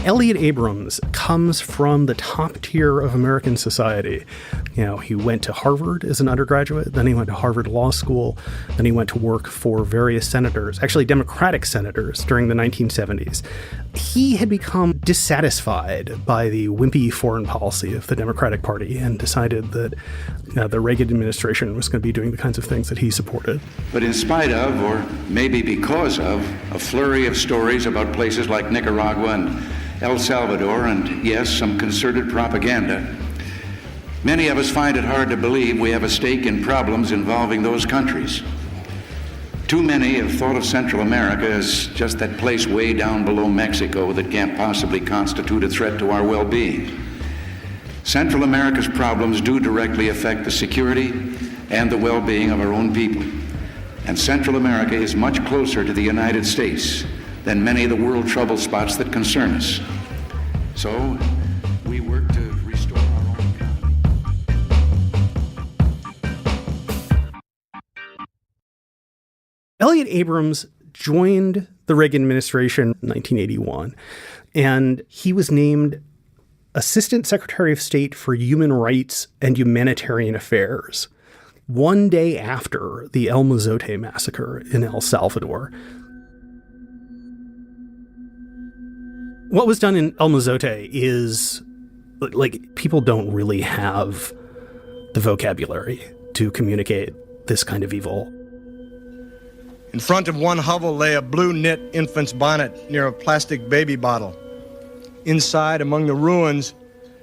Elliott Abrams comes from the top tier of American society. You know, he went to Harvard as an undergraduate, then he went to Harvard Law School, then he went to work for various senators, actually Democratic senators, during the 1970s. He had become dissatisfied by the wimpy foreign policy of the Democratic Party and decided that the Reagan administration was going to be doing the kinds of things that he supported. But in spite of, or maybe because of, a flurry of stories about places like Nicaragua and El Salvador, and yes, some concerted propaganda, many of us find it hard to believe we have a stake in problems involving those countries. Too many have thought of Central America as just that place way down below Mexico that can't possibly constitute a threat to our well-being. Central America's problems do directly affect the security and the well-being of our own people. And Central America is much closer to the United States than many of the world trouble spots that concern us. So, we work to restore our own economy. Elliott Abrams joined the Reagan administration in 1981, and he was named Assistant Secretary of State for Human Rights and Humanitarian Affairs, one day after the El Mozote massacre in El Salvador. What was done in El Mozote is, like, people don't really have the vocabulary to communicate this kind of evil. In front of one hovel lay a blue knit infant's bonnet near a plastic baby bottle. Inside, among the ruins,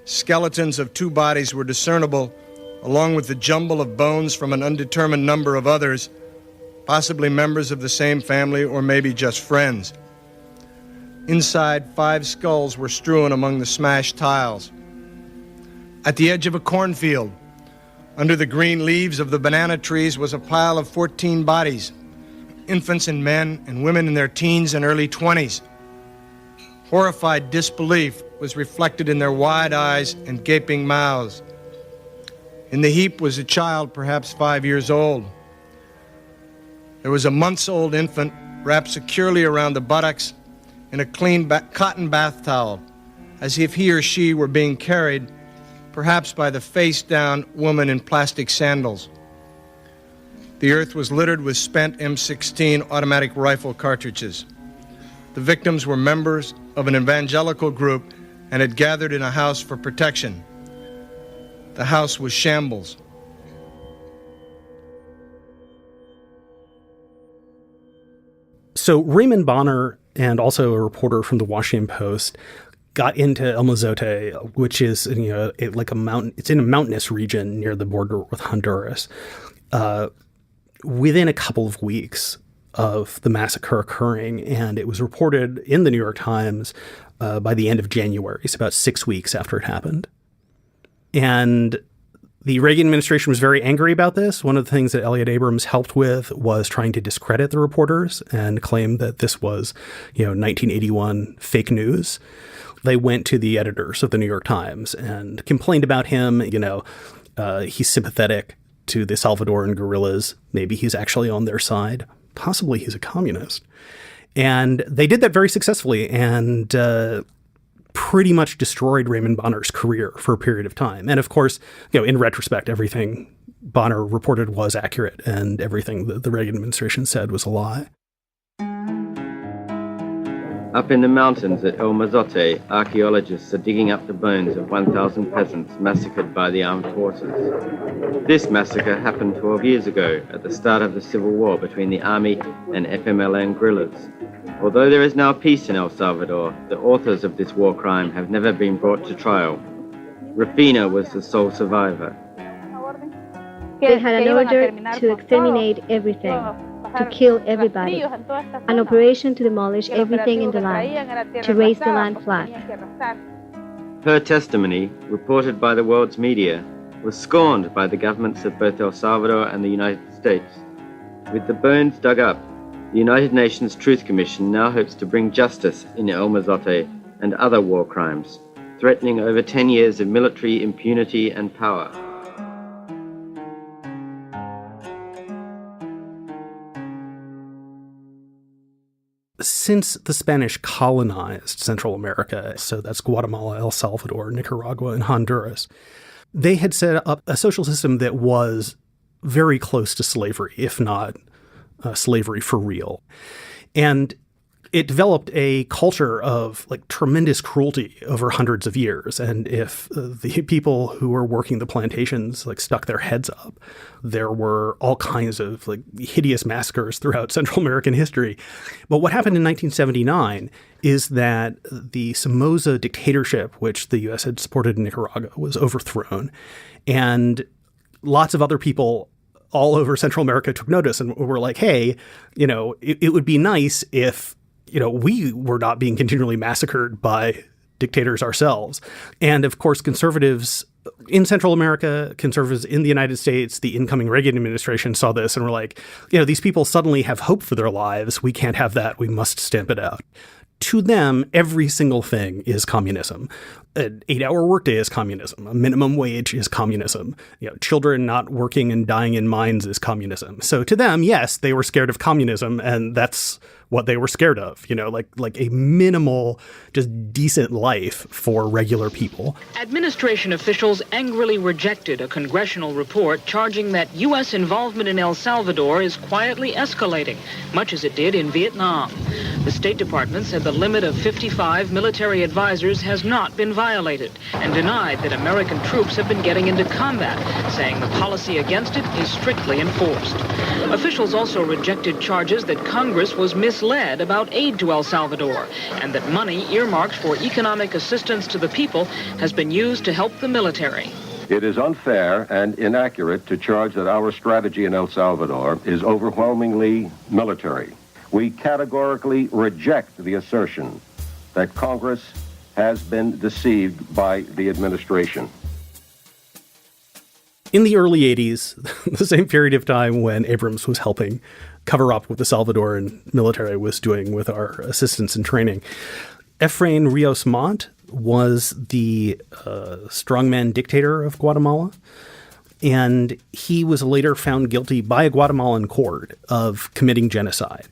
skeletons of 2 bodies were discernible, along with the jumble of bones from an undetermined number of others, possibly members of the same family or maybe just friends. Inside, 5 skulls were strewn among the smashed tiles. At the edge of a cornfield, under the green leaves of the banana trees, was a pile of 14 bodies, infants and men and women in their teens and early 20s. Horrified disbelief was reflected in their wide eyes and gaping mouths. In the heap was a child, perhaps 5 years old. There was a months-old infant wrapped securely around the buttocks in a clean cotton bath towel, as if he or she were being carried, perhaps by the face-down woman in plastic sandals. The earth was littered with spent M16 automatic rifle cartridges. The victims were members of an evangelical group and had gathered in a house for protection. The house was shambles. So Raymond Bonner, and also a reporter from the Washington Post, got into El Mozote, which is, like a mountain. It's in a mountainous region near the border with Honduras. Within a couple of weeks of the massacre occurring, and it was reported in the New York Times by the end of January, so about 6 weeks after it happened. And the Reagan administration was very angry about this. One of the things that Elliott Abrams helped with was trying to discredit the reporters and claim that this was, 1981 fake news. They went to the editors of the New York Times and complained about him. He's sympathetic to the Salvadoran guerrillas. Maybe he's actually on their side. Possibly he's a communist. And they did that very successfully and pretty much destroyed Raymond Bonner's career for a period of time. And of course, in retrospect, everything Bonner reported was accurate and everything that the Reagan administration said was a lie. Up in the mountains at El Mozote, archaeologists are digging up the bones of 1,000 peasants massacred by the armed forces. This massacre happened 12 years ago at the start of the civil war between the army and FMLN guerrillas. Although there is now peace in El Salvador, the authors of this war crime have never been brought to trial. Rufina was the sole survivor. They had an order to exterminate everything, to kill everybody, an operation to demolish everything in the land, to raise the land flat. Her testimony, reported by the world's media, was scorned by the governments of both El Salvador and the United States. With the bones dug up, the United Nations Truth Commission now hopes to bring justice in El Mozote and other war crimes, threatening over 10 years of military impunity and power. since the Spanish colonized Central America, so that's Guatemala, El Salvador, Nicaragua, and Honduras, they had set up a social system that was very close to slavery, if not slavery for real. And it developed a culture of like tremendous cruelty over hundreds of years. And if the people who were working the plantations like stuck their heads up, there were all kinds of like hideous massacres throughout Central American history. But what happened in 1979 is that the Somoza dictatorship, which the U.S. had supported in Nicaragua, was overthrown. And lots of other people all over Central America took notice and were like, hey, it would be nice if we were not being continually massacred by dictators ourselves. And of course, conservatives in Central America, conservatives in the United States, the incoming Reagan administration saw this and were like, these people suddenly have hope for their lives. We can't have that. We must stamp it out. To them, every single thing is communism. An 8-hour workday is communism. A minimum wage is communism. Children not working and dying in mines is communism. So to them, yes, they were scared of communism, and that's what they were scared of, like a minimal, just decent life for regular people. Administration officials angrily rejected a congressional report charging that U.S. involvement in El Salvador is quietly escalating, much as it did in Vietnam. The State Department said the limit of 55 military advisors has not been violated and denied that American troops have been getting into combat, saying the policy against it is strictly enforced. Officials also rejected charges that Congress was misled about aid to El Salvador and that money earmarked for economic assistance to the people has been used to help the military. It is unfair and inaccurate to charge that our strategy in El Salvador is overwhelmingly military. We categorically reject the assertion that Congress has been deceived by the administration. In the early 80s, the same period of time when Abrams was helping cover up what the Salvadoran military was doing with our assistance and training, Efrain Rios Montt was the strongman dictator of Guatemala. And he was later found guilty by a Guatemalan court of committing genocide.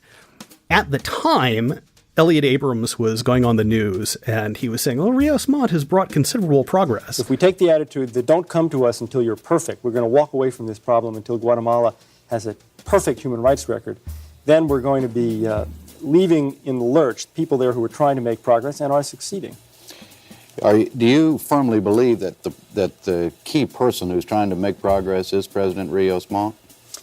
At the time, Elliott Abrams was going on the news and he was saying, well, Rios Montt has brought considerable progress. If we take the attitude that don't come to us until you're perfect, we're going to walk away from this problem until Guatemala has a perfect human rights record, then we're going to be leaving in the lurch people there who are trying to make progress and are succeeding. Do you firmly believe that the key person who's trying to make progress is President Rios Montt?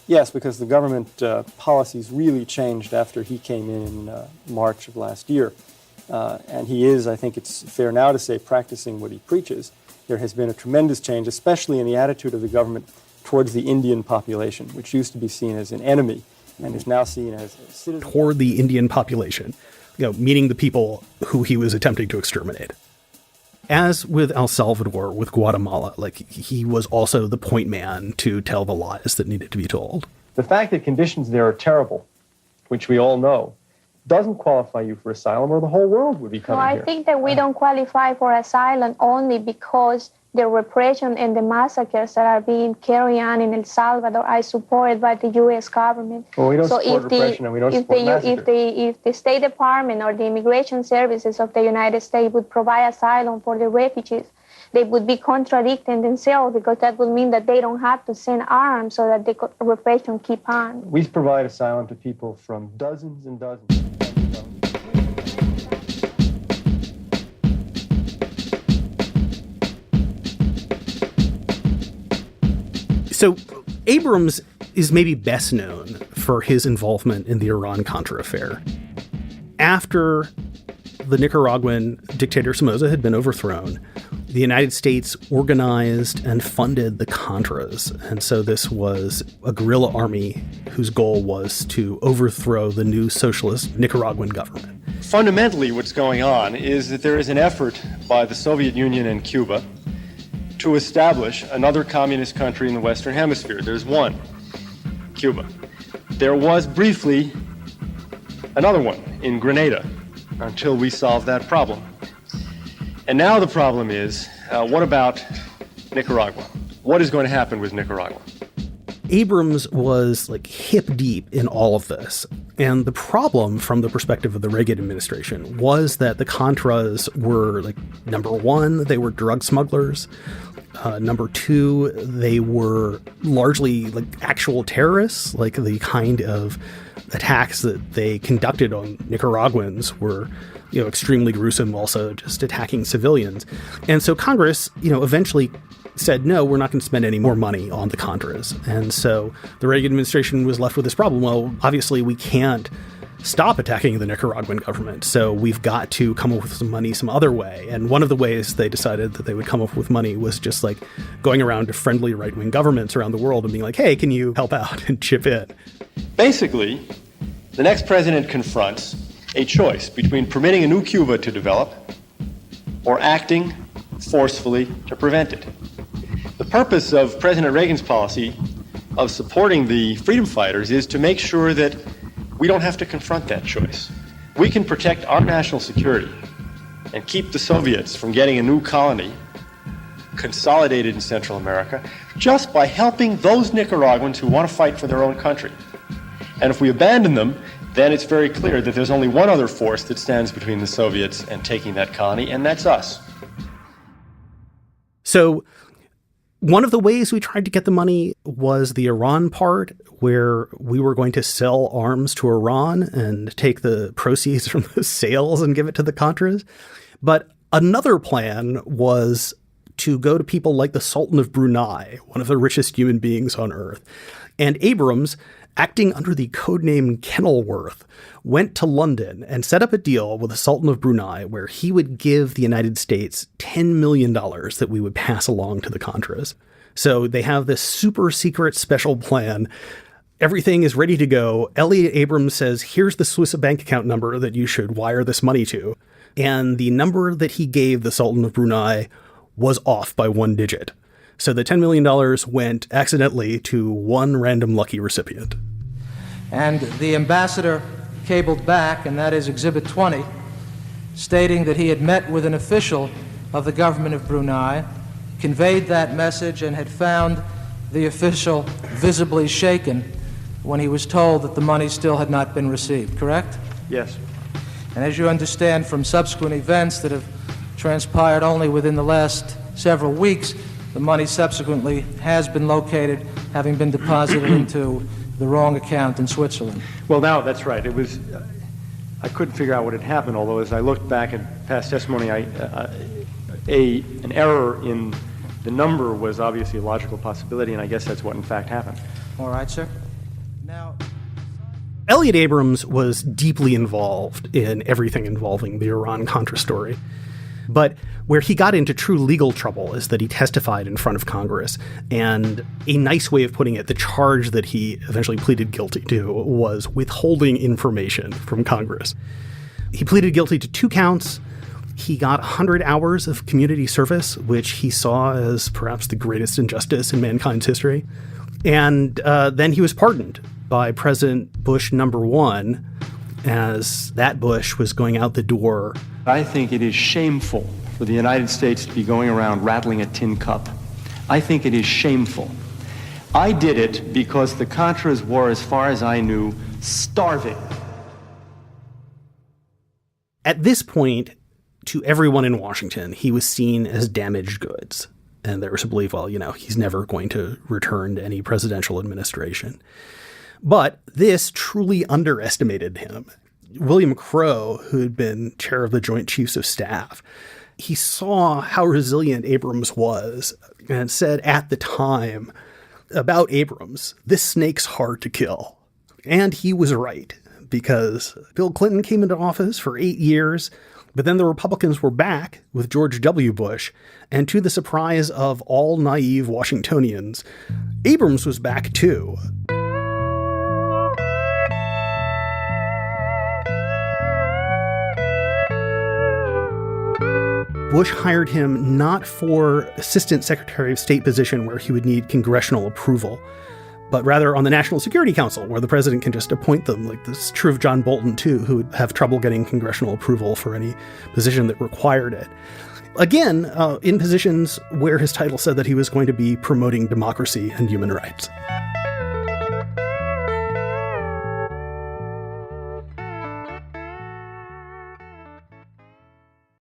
Yes, because the government policies really changed after he came in March of last year. And he is, I think it's fair now to say, practicing what he preaches. There has been a tremendous change, especially in the attitude of the government towards the Indian population, which used to be seen as an enemy and is now seen as a citizen. Toward the Indian population, meaning the people who he was attempting to exterminate. As with El Salvador, with Guatemala, he was also the point man to tell the lies that needed to be told. The fact that conditions there are terrible, which we all know, doesn't qualify you for asylum, or the whole world would be coming here. I think that we don't qualify for asylum only because the repression and the massacres that are being carried on in El Salvador are supported by the U.S. government. Well, we don't support repression and we don't support massacres. If the State Department or the immigration services of the United States would provide asylum for the refugees, they would be contradicting themselves, because that would mean that they don't have to send arms so that the repression keep on. We provide asylum to people from dozens and dozens. So Abrams is maybe best known for his involvement in the Iran-Contra affair. After the Nicaraguan dictator Somoza had been overthrown, the United States organized and funded the Contras. And so this was a guerrilla army whose goal was to overthrow the new socialist Nicaraguan government. Fundamentally, what's going on is that there is an effort by the Soviet Union and Cuba to establish another communist country in the Western Hemisphere. There's one, Cuba. There was briefly another one in Grenada until we solved that problem. And now the problem is, what about Nicaragua? What is going to happen with Nicaragua? Abrams was like hip deep in all of this. And the problem from the perspective of the Reagan administration was that the Contras were like, number one, they were drug smugglers. Number two, they were largely like actual terrorists, like the kind of attacks that they conducted on Nicaraguans were, extremely gruesome, also just attacking civilians. And so Congress, eventually said, no, we're not going to spend any more money on the Contras. And so the Reagan administration was left with this problem. Well, obviously we can't stop attacking the Nicaraguan government, so we've got to come up with some money some other way. And one of the ways they decided that they would come up with money was just like going around to friendly right-wing governments around the world and being like, hey, can you help out and chip in? Basically, the next president confronts a choice between permitting a new Cuba to develop or acting forcefully to prevent it. The purpose of President Reagan's policy of supporting the freedom fighters is to make sure that we don't have to confront that choice. We can protect our national security and keep the Soviets from getting a new colony consolidated in Central America just by helping those Nicaraguans who want to fight for their own country. And if we abandon them, then it's very clear that there's only one other force that stands between the Soviets and taking that colony, and that's us. So one of the ways we tried to get the money was the Iran part, where we were going to sell arms to Iran and take the proceeds from the sales and give it to the Contras. But another plan was to go to people like the Sultan of Brunei, one of the richest human beings on earth. And Abrams, acting under the codename Kenilworth, went to London and set up a deal with the Sultan of Brunei where he would give the United States $10 million that we would pass along to the Contras. So they have this super secret special plan. Everything is ready to go. Elliott Abrams says, here's the Swiss bank account number that you should wire this money to. And the number that he gave the Sultan of Brunei was off by one digit. So the $10 million went accidentally to one random lucky recipient. And the ambassador cabled back, and that is Exhibit 20, stating that he had met with an official of the government of Brunei, conveyed that message, and had found the official visibly shaken when he was told that the money still had not been received, correct? Yes. And as you understand from subsequent events that have transpired only within the last several weeks, the money subsequently has been located, having been deposited into the wrong account in Switzerland. Well, now, that's right. It was, I couldn't figure out what had happened, although as I looked back at past testimony, an error in the number was obviously a logical possibility, and I guess that's what in fact happened. All right, sir. Now, Elliott Abrams was deeply involved in everything involving the Iran-Contra story. But where he got into true legal trouble is that he testified in front of Congress. And a nice way of putting it, the charge that he eventually pleaded guilty to was withholding information from Congress. He pleaded guilty to 2 counts. He got 100 hours of community service, which he saw as perhaps the greatest injustice in mankind's history. And then he was pardoned by President Bush #1 as that Bush was going out the door. I think it is shameful for the United States to be going around rattling a tin cup. I think it is shameful. I did it because the Contras were, as far as I knew, starving. At this point, to everyone in Washington, he was seen as damaged goods. And there was a belief, well, he's never going to return to any presidential administration. But this truly underestimated him. William Crowe, who had been chair of the Joint Chiefs of Staff, he saw how resilient Abrams was and said at the time about Abrams, this snake's hard to kill. And he was right, because Bill Clinton came into office for 8 years, but then the Republicans were back with George W. Bush, and to the surprise of all naive Washingtonians, Abrams was back too. Bush hired him not for Assistant Secretary of State position where he would need congressional approval, but rather on the National Security Council, where the president can just appoint them. Like this is true of John Bolton, too, who would have trouble getting congressional approval for any position that required it. Again, in positions where his title said that he was going to be promoting democracy and human rights.